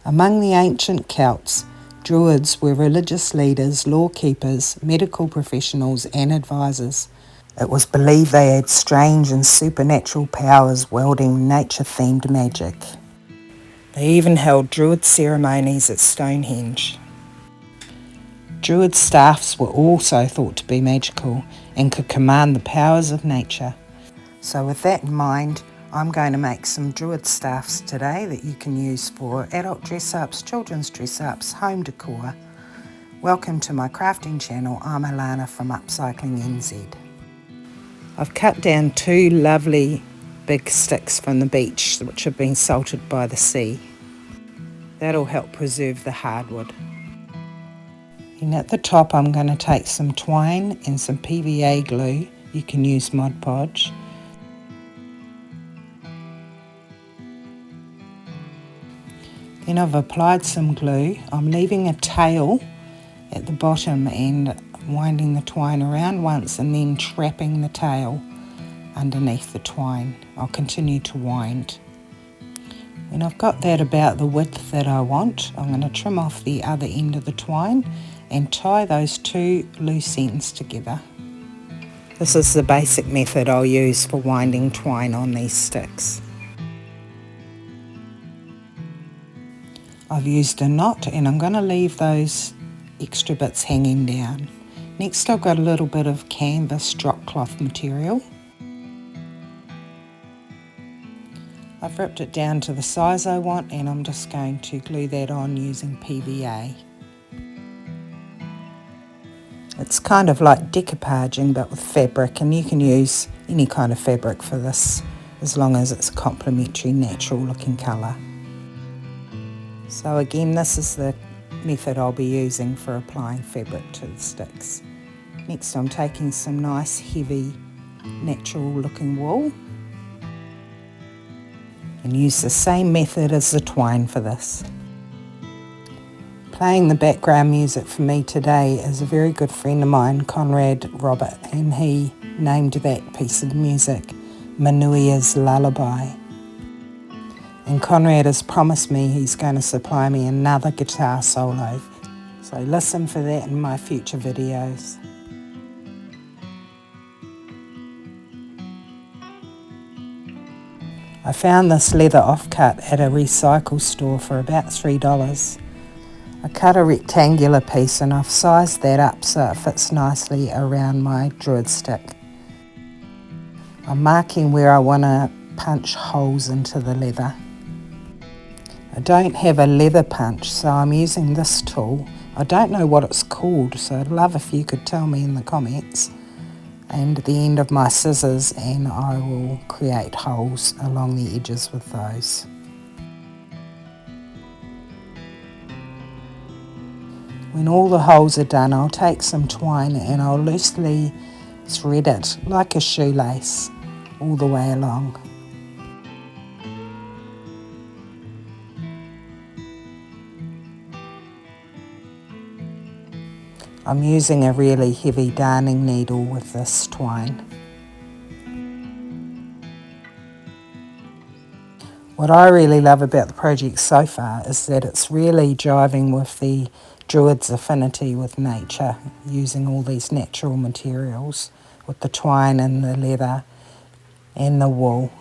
Among the ancient Celts, Druids were religious leaders, law keepers, medical professionals and advisors. It was believed they had strange and supernatural powers wielding nature-themed magic. They even held Druid ceremonies at Stonehenge. Druid staffs were also thought to be magical and could command the powers of nature. So with that in mind, I'm going to make some Druid staffs today that you can use for adult dress-ups, children's dress-ups, home decor. Welcome to my crafting channel. I'm Alana from Upcycling NZ. I've cut down 2 lovely big sticks from the beach which have been salted by the sea. That'll help preserve the hardwood. And at the top I'm going to take some twine and some PVA glue. You can use Mod Podge. Then I've applied some glue. I'm leaving a tail at the bottom and winding the twine around once and then trapping the tail underneath the twine. I'll continue to wind. When I've got that about the width that I want, I'm going to trim off the other end of the twine and tie those 2 loose ends together. This is the basic method I'll use for winding twine on these sticks. I've used a knot and I'm going to leave those extra bits hanging down. Next I've got a little bit of canvas drop cloth material. I've ripped it down to the size I want and I'm just going to glue that on using PVA. It's kind of like decoupaging but with fabric, and you can use any kind of fabric for this as long as it's a complementary natural looking colour. So again, this is the method I'll be using for applying fabric to the sticks. Next I'm taking some nice heavy natural looking wool and use the same method as the twine for this. Playing the background music for me today is a very good friend of mine, Conrad Robert, and he named that piece of music Manuia's Lullaby. And Conrad has promised me he's going to supply me another guitar solo. So listen for that in my future videos. I found this leather offcut at a recycle store for about $3. I cut a rectangular piece and I've sized that up so it fits nicely around my Druid stick. I'm marking where I want to punch holes into the leather. I don't have a leather punch, so I'm using this tool. I don't know what it's called, so I'd love if you could tell me in the comments. And the end of my scissors, and I will create holes along the edges with those. When all the holes are done, I'll take some twine and I'll loosely thread it like a shoelace all the way along. I'm using a really heavy darning needle with this twine. What I really love about the project so far is that it's really jiving with the Druid's affinity with nature, using all these natural materials with the twine and the leather and the wool.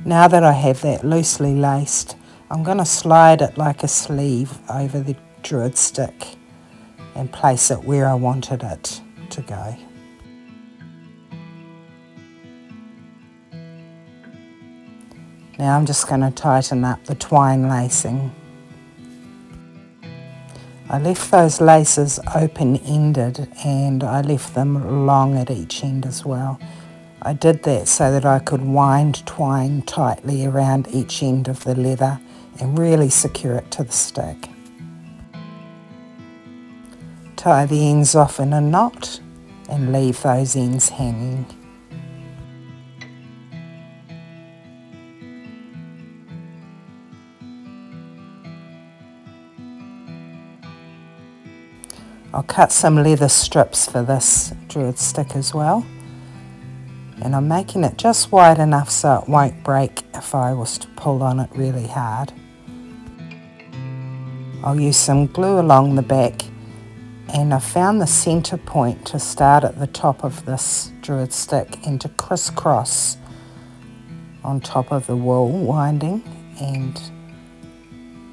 Now that I have that loosely laced, I'm going to slide it like a sleeve over the Druid stick and place it where I wanted it to go. Now I'm just going to tighten up the twine lacing. I left those laces open-ended and I left them long at each end as well. I did that so that I could wind twine tightly around each end of the leather and really secure it to the stick. Tie the ends off in a knot and leave those ends hanging. I'll cut some leather strips for this Druid stick as well. And I'm making it just wide enough so it won't break if I was to pull on it really hard. I'll use some glue along the back, and I found the centre point to start at the top of this Druid stick and to crisscross on top of the wool winding and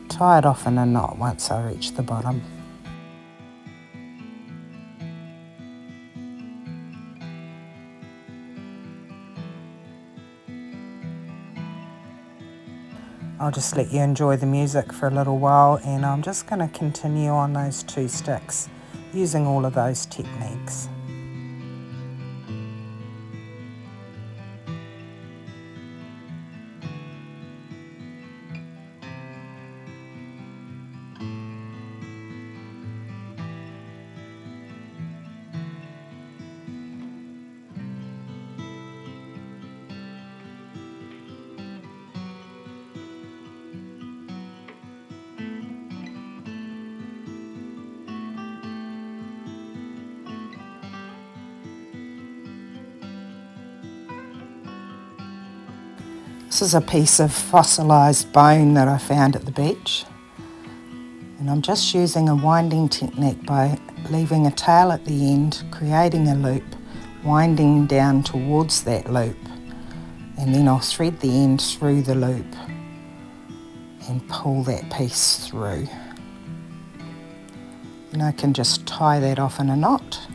tie it off in a knot once I reach the bottom. I'll just let you enjoy the music for a little while, and I'm just going to continue on those 2 sticks using all of those techniques. This is a piece of fossilised bone that I found at the beach, and I'm just using a winding technique by leaving a tail at the end, creating a loop, winding down towards that loop, and then I'll thread the end through the loop and pull that piece through. And I can just tie that off in a knot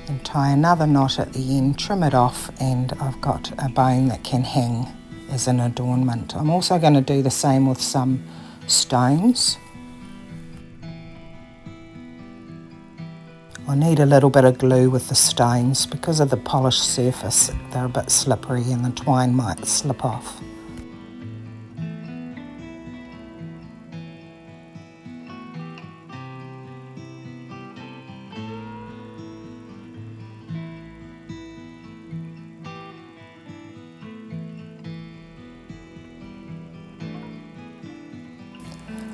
and tie another knot at the end, trim it off, and I've got a bone that can hang as an adornment. I'm also going to do the same with some stones. I need a little bit of glue with the stones because of the polished surface. They're a bit slippery and the twine might slip off.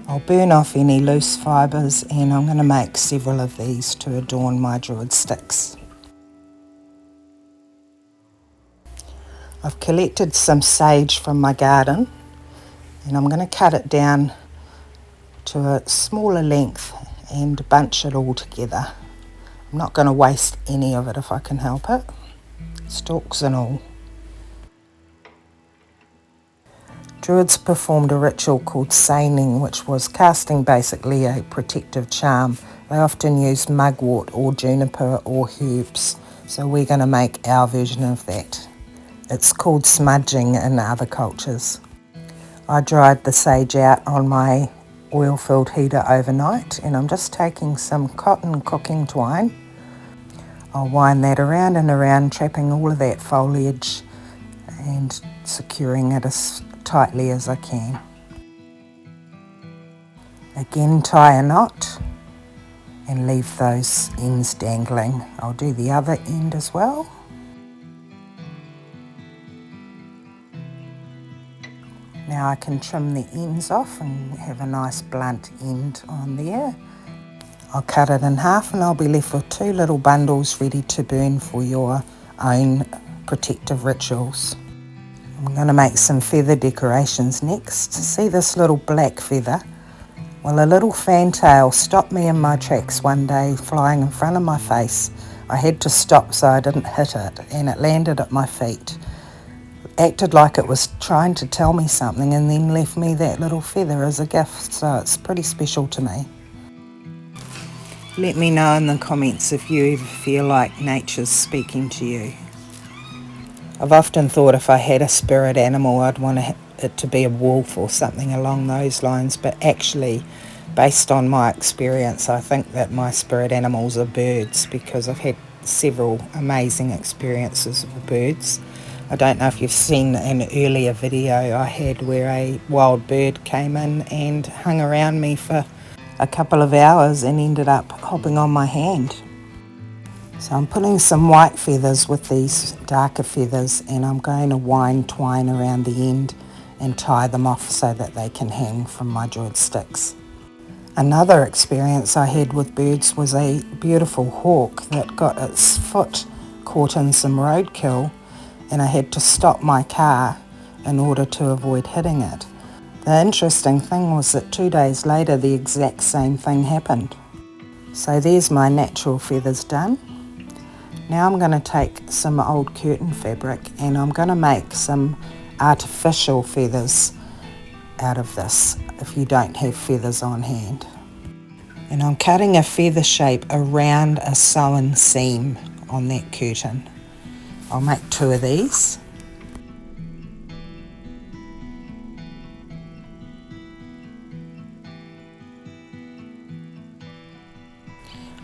I'll burn off any loose fibres, and I'm going to make several of these to adorn my Druid sticks. I've collected some sage from my garden, and I'm going to cut it down to a smaller length and bunch it all together. I'm not going to waste any of it if I can help it, stalks and all. Druids performed a ritual called seining, which was casting basically a protective charm. They often used mugwort or juniper or herbs, so we're going to make our version of that. It's called smudging in other cultures. I dried the sage out on my oil-filled heater overnight, and I'm just taking some cotton cooking twine. I'll wind that around and around, trapping all of that foliage and securing it as tightly as I can. Again, tie a knot and leave those ends dangling. I'll do the other end as well. Now I can trim the ends off and have a nice blunt end on there. I'll cut it in half and I'll be left with 2 little bundles ready to burn for your own protective rituals. I'm going to make some feather decorations next. See this little black feather? Well, a little fantail stopped me in my tracks one day, flying in front of my face. I had to stop so I didn't hit it, and it landed at my feet. Acted like it was trying to tell me something, and then left me that little feather as a gift, so it's pretty special to me. Let me know in the comments if you ever feel like nature's speaking to you. I've often thought if I had a spirit animal, I'd want it to be a wolf or something along those lines, but actually, based on my experience, I think that my spirit animals are birds, because I've had several amazing experiences with birds. I don't know if you've seen an earlier video I had where a wild bird came in and hung around me for a couple of hours and ended up hopping on my hand. So I'm putting some white feathers with these darker feathers, and I'm going to wind twine around the end and tie them off so that they can hang from my Druid sticks. Another experience I had with birds was a beautiful hawk that got its foot caught in some roadkill, and I had to stop my car in order to avoid hitting it. The interesting thing was that 2 days later the exact same thing happened. So there's my natural feathers done. Now I'm going to take some old curtain fabric and I'm going to make some artificial feathers out of this if you don't have feathers on hand. And I'm cutting a feather shape around a sewn seam on that curtain. I'll make 2 of these.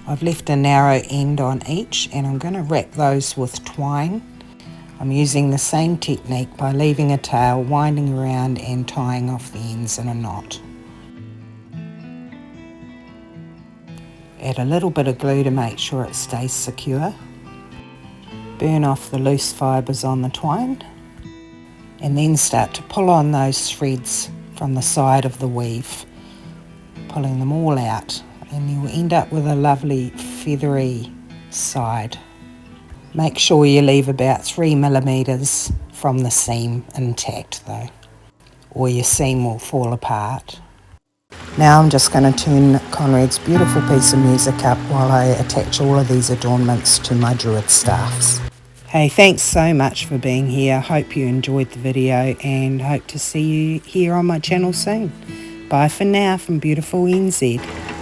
I've left a narrow end on each and I'm going to wrap those with twine. I'm using the same technique by leaving a tail, winding around and tying off the ends in a knot. Add a little bit of glue to make sure it stays secure. Burn off the loose fibres on the twine and then start to pull on those threads from the side of the weave, pulling them all out, and you'll end up with a lovely feathery side. Make sure you leave about 3 millimeters from the seam intact though, or your seam will fall apart. Now I'm just going to turn Conrad's beautiful piece of music up while I attach all of these adornments to my Druid staffs. Hey, thanks so much for being here. Hope you enjoyed the video and hope to see you here on my channel soon. Bye for now from beautiful NZ.